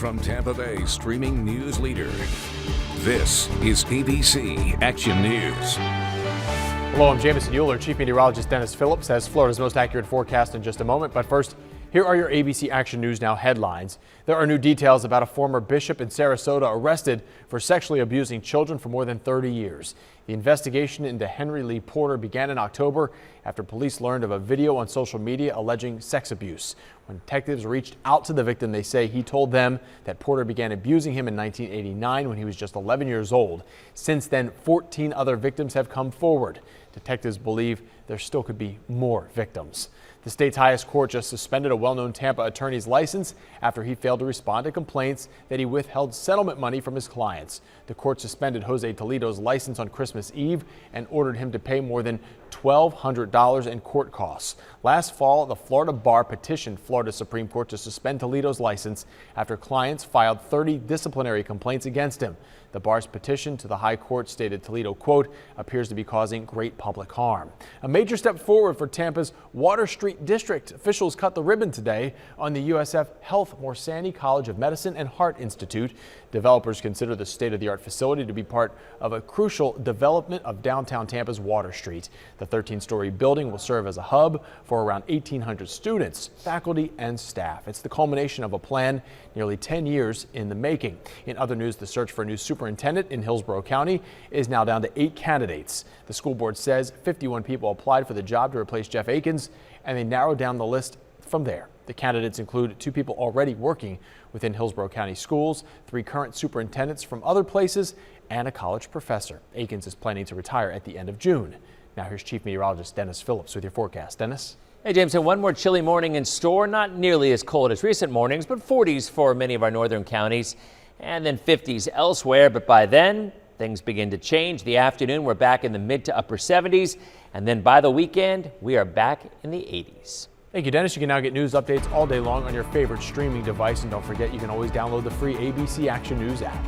From Tampa Bay streaming news leader, this is ABC Action News. Hello, I'm Jamison Euler. Chief Meteorologist Dennis Phillips has Florida's most accurate forecast in just a moment. But first, here are your ABC Action News Now headlines. There are new details about a former bishop in Sarasota arrested for sexually abusing children for more than 30 years. The investigation into Henry Lee Porter began in October after police learned of a video on social media alleging sex abuse. When detectives reached out to the victim, they say he told them that Porter began abusing him in 1989 when he was just 11 years old. Since then, 14 other victims have come forward. Detectives believe there still could be more victims. The state's highest court just suspended a well-known Tampa attorney's license after he failed to respond to complaints that he withheld settlement money from his clients. The court suspended Jose Toledo's license on Christmas Eve and ordered him to pay more than $1,200 in court costs. Last fall, the Florida Bar petitioned Florida Supreme Court to suspend Toledo's license after clients filed 30 disciplinary complaints against him. The bar's petition to the high court stated Toledo, quote, appears to be causing great public harm. A major step forward for Tampa's Water Street District. Officials cut the ribbon today on the USF Health Morsani College of Medicine and Heart Institute. Developers consider the state-of-the-art facility to be part of a crucial development of downtown Tampa's Water Street. The 13-story building will serve as a hub for around 1,800 students, faculty, and staff. It's the culmination of a plan nearly 10 years in the making. In other news, the search for a new superintendent in Hillsborough County is now down to 8 candidates. The school board says 51 people applied for the job to replace Jeff Akins, and they narrowed down the list from there. The candidates include 2 people already working within Hillsborough County schools, 3 current superintendents from other places, and a college professor. Akins is planning to retire at the end of June. Now here's Chief Meteorologist Dennis Phillips with your forecast. Dennis? Hey, James, and one more chilly morning in store. Not nearly as cold as recent mornings, but 40s for many of our northern counties, and then 50s elsewhere. But by then, things begin to change. The afternoon, we're back in the mid to upper 70s, and then by the weekend, we are back in the 80s. Thank you, Dennis. You can now get news updates all day long on your favorite streaming device. And don't forget, you can always download the free ABC Action News app.